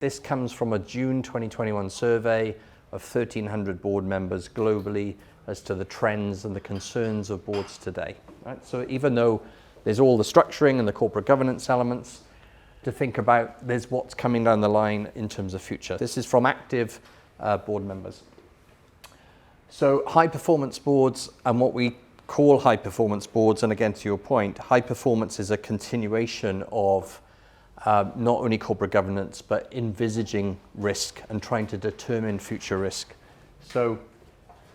This comes from a June 2021 survey of 1,300 board members globally as to the trends and the concerns of boards today. Right? So even though there's all the structuring and the corporate governance elements to think about, there's what's coming down the line in terms of future. This is from active board members. So high performance boards, and what we call high performance boards, and again to your point, high performance is a continuation of not only corporate governance, but envisaging risk and trying to determine future risk. So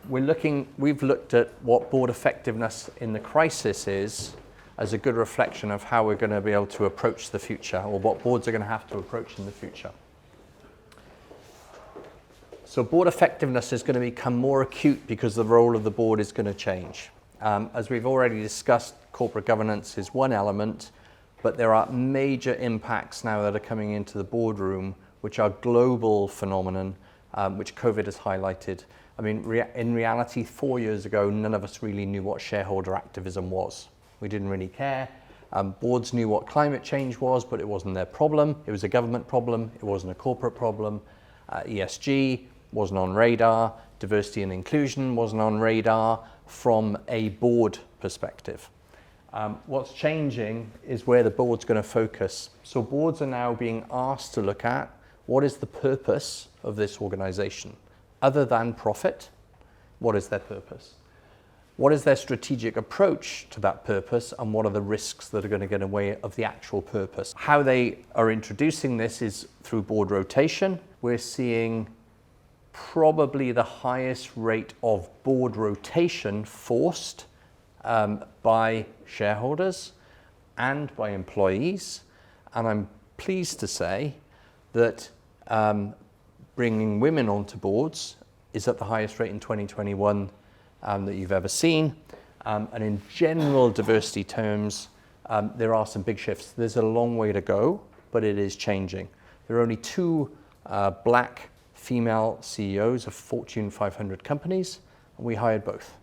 we've looked at what board effectiveness in the crisis is as a good reflection of how we're going to be able to approach the future, or what boards are going to have to approach in the future. So board effectiveness is going to become more acute because the role of the board is going to change. As we've already discussed, corporate governance is one element, but there are major impacts now that are coming into the boardroom, which are global phenomenon, which COVID has highlighted. I mean, in reality, 4 years ago, none of us really knew what shareholder activism was. We didn't really care. Boards knew what climate change was, but it wasn't their problem. It was a government problem. It wasn't a corporate problem. ESG wasn't on radar. Diversity and inclusion wasn't on radar from a board perspective. What's changing is where the board's going to focus. So boards are now being asked to look at what is the purpose of this organization. Other than profit, what is their purpose? What is their strategic approach to that purpose, and what are the risks that are going to get in the way of the actual purpose? How they are introducing this is through board rotation. We're seeing probably the highest rate of board rotation forced by shareholders and by employees, and I'm pleased to say that bringing women onto boards is at the highest rate in 2021 that you've ever seen, and in general diversity terms there are some big shifts. There's a long way to go, but it is changing. There are only 2 black female CEOs of Fortune 500 companies, and we hired both.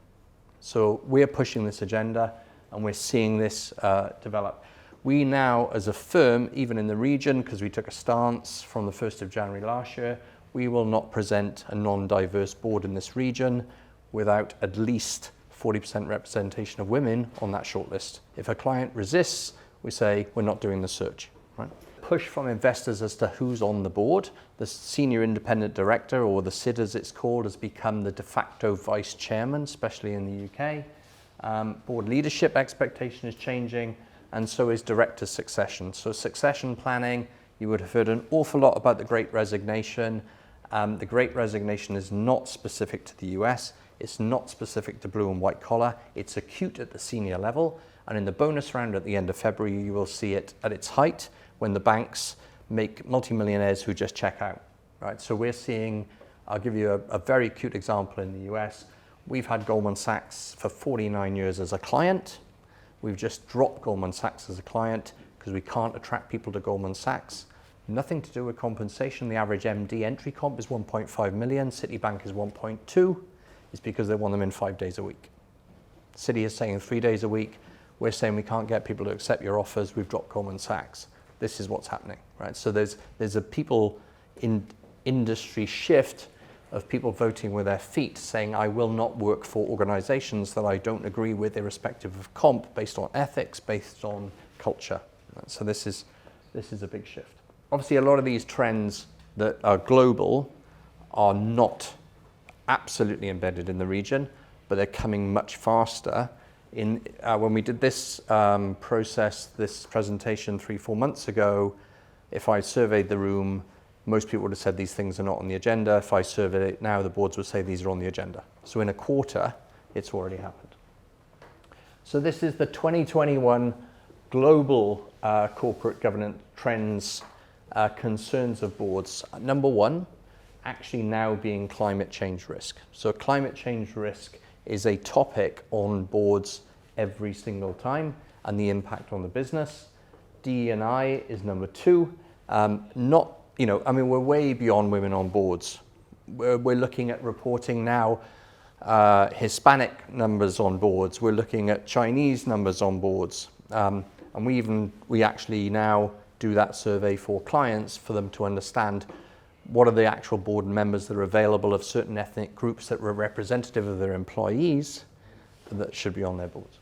So we're pushing this agenda, and we're seeing this develop. We now, as a firm, even in the region, because we took a stance from the 1st of January last year, we will not present a non-diverse board in this region without at least 40% representation of women on that shortlist. If a client resists, we say we're not doing the search. Right? Push from investors as to who's on the board. The senior independent director, or the SID as it's called, has become the de facto vice chairman, especially in the UK. Board leadership expectation is changing, and so is director succession. So succession planning, you would have heard an awful lot about the Great Resignation. The Great Resignation is not specific to the US. It's not specific to blue and white collar. It's acute at the senior level. And in the bonus round at the end of February, you will see it at its height when the banks make multimillionaires who just check out, right? So we're seeing, I'll give you a very cute example in the US. We've had Goldman Sachs for 49 years as a client. We've just dropped Goldman Sachs as a client because we can't attract people to Goldman Sachs. Nothing to do with compensation. The average MD entry comp is 1.5 million. Citibank is 1.2. It's because they want them in 5 days a week. Citi is saying 3 days a week. We're saying we can't get people to accept your offers. We've dropped Goldman Sachs. This is what's happening, right? So there's a people in industry shift of people voting with their feet, saying I will not work for organizations that I don't agree with, irrespective of comp, based on ethics, based on culture. So this is a big shift. Obviously, a lot of these trends that are global are not absolutely embedded in the region, but they're coming much faster. When we did this this presentation 3-4 months ago, if I surveyed the room, most people would have said these things are not on the agenda. If I surveyed it now, the boards would say these are on the agenda. So in a quarter, it's already happened. So this is the 2021 global corporate governance trends, concerns of boards. Number 1, actually now being climate change risk. So climate change risk is a topic on boards every single time, and the impact on the business. DE&I is number 2. We're way beyond women on boards. We're looking at reporting now Hispanic numbers on boards. We're looking at Chinese numbers on boards. And we actually now do that survey for clients for them to understand what are the actual board members that are available of certain ethnic groups that were representative of their employees that should be on their boards.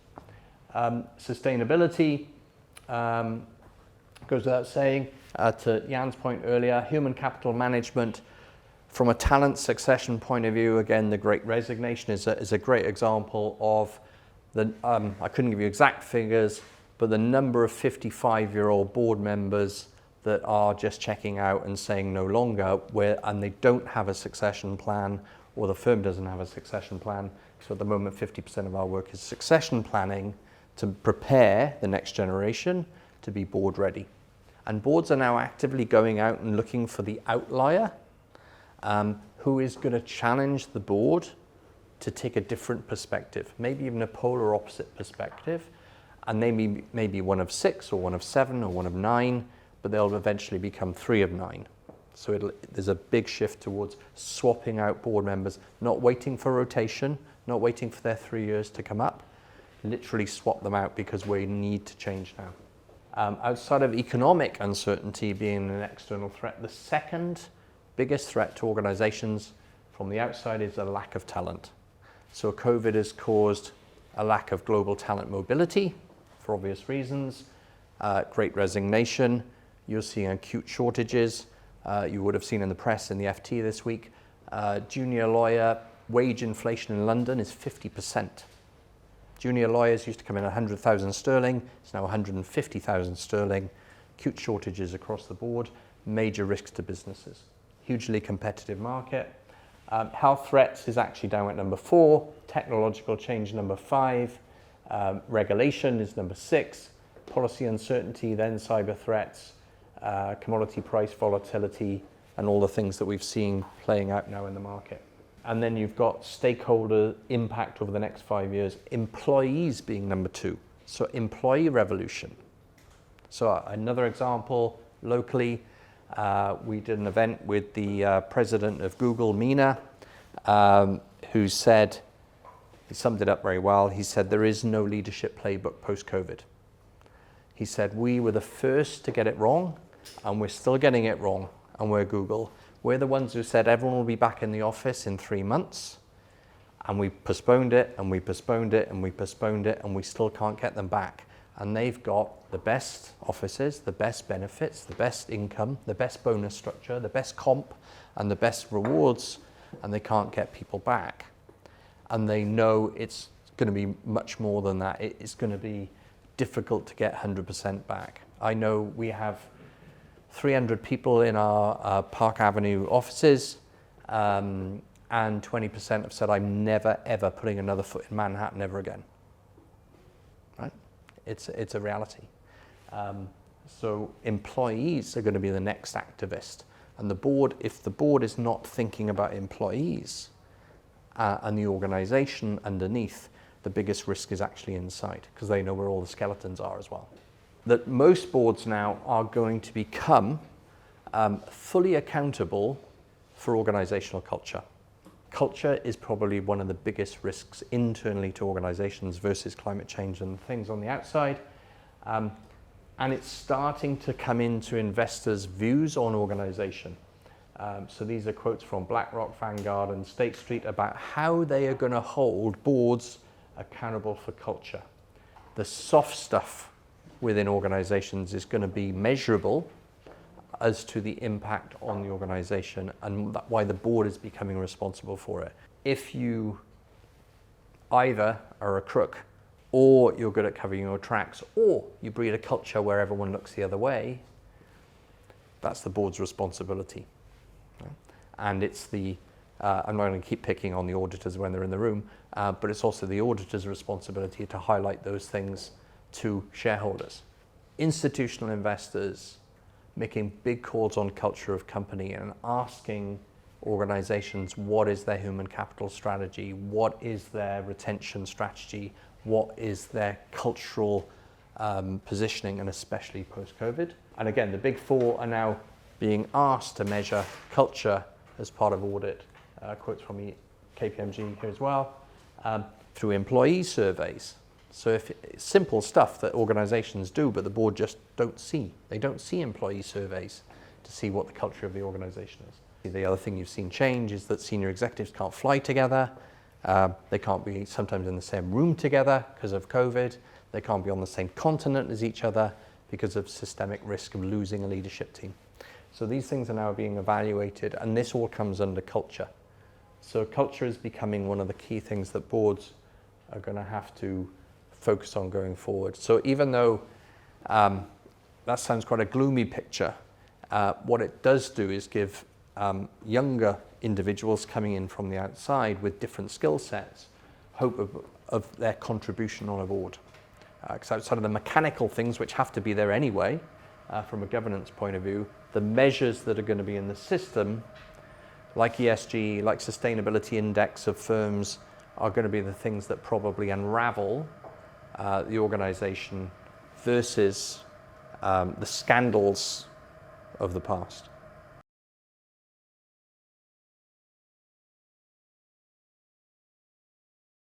Sustainability goes without saying. To Jan's point earlier, human capital management from a talent succession point of view, again, the Great Resignation is a great example of the, I couldn't give you exact figures, but the number of 55-year-old board members that are just checking out and saying no longer, and they don't have a succession plan, or the firm doesn't have a succession plan. So at the moment, 50% of our work is succession planning to prepare the next generation to be board ready. And boards are now actively going out and looking for the outlier who is going to challenge the board to take a different perspective, maybe even a polar opposite perspective. And they may be one of 6 or one of 7 or one of 9, but they'll eventually become 3 of 9. So there's a big shift towards swapping out board members, not waiting for rotation, not waiting for their 3 years to come up, literally swap them out because we need to change now. Outside of economic uncertainty being an external threat, the second biggest threat to organizations from the outside is a lack of talent. So COVID has caused a lack of global talent mobility for obvious reasons, Great Resignation. You're seeing acute shortages. You would have seen in the press in the FT this week, junior lawyer wage inflation in London is 50%. Junior lawyers used to come in 100,000 sterling, it's now 150,000 sterling. Acute shortages across the board, major risks to businesses. Hugely competitive market. Health threats is actually down at number 4, technological change number 5, regulation is number 6, policy uncertainty, then cyber threats, commodity price volatility, and all the things that we've seen playing out now in the market. And then you've got stakeholder impact over the next 5 years, employees being number 2. So employee revolution. So another example, locally, we did an event with the president of Google, Mina, who said, he summed it up very well, he said, there is no leadership playbook post-COVID. He said, we were the first to get it wrong, and we're still getting it wrong, and we're Google. We're the ones who said everyone will be back in the office in 3 months, and we postponed it, and we postponed it, and we postponed it, and we still can't get them back. And they've got the best offices, the best benefits, the best income, the best bonus structure, the best comp, and the best rewards, and they can't get people back. And they know it's going to be much more than that. It's going to be difficult to get 100% back. I know we have 300 people in our Park Avenue offices, and 20% have said, I'm never, ever putting another foot in Manhattan ever again. Right? It's a reality. So employees are going to be the next activist. And the board, if the board is not thinking about employees and the organization underneath, the biggest risk is actually inside, because they know where all the skeletons are as well. That most boards now are going to become fully accountable for organizational culture. Culture is probably one of the biggest risks internally to organizations versus climate change and things on the outside. And it's starting to come into investors' views on organization. So these are quotes from BlackRock, Vanguard, and State Street about how they are going to hold boards accountable for culture. The soft stuff within organizations is going to be measurable as to the impact on the organization and why the board is becoming responsible for it. If you either are a crook, or you're good at covering your tracks, or you breed a culture where everyone looks the other way, that's the board's responsibility. And it's the, I'm not going to keep picking on the auditors when they're in the room, but it's also the auditor's responsibility to highlight those things to shareholders. Institutional investors making big calls on culture of company and asking organizations what is their human capital strategy, what is their retention strategy, what is their cultural positioning, and especially post-COVID. And again, the big 4 are now being asked to measure culture as part of audit. Quotes from KPMG here as well, through employee surveys. So if it's simple stuff that organizations do, but the board just don't see. They don't see employee surveys to see what the culture of the organization is. The other thing you've seen change is that senior executives can't fly together. They can't be sometimes in the same room together because of COVID. They can't be on the same continent as each other because of systemic risk of losing a leadership team. So these things are now being evaluated, and this all comes under culture. So culture is becoming one of the key things that boards are going to have to focus on going forward. So even though that sounds quite a gloomy picture, what it does do is give younger individuals coming in from the outside with different skill sets hope of their contribution on a board. Because outside of the mechanical things, which have to be there anyway, from a governance point of view, the measures that are going to be in the system, like ESG, like sustainability index of firms, are going to be the things that probably unravel the organization versus the scandals of the past.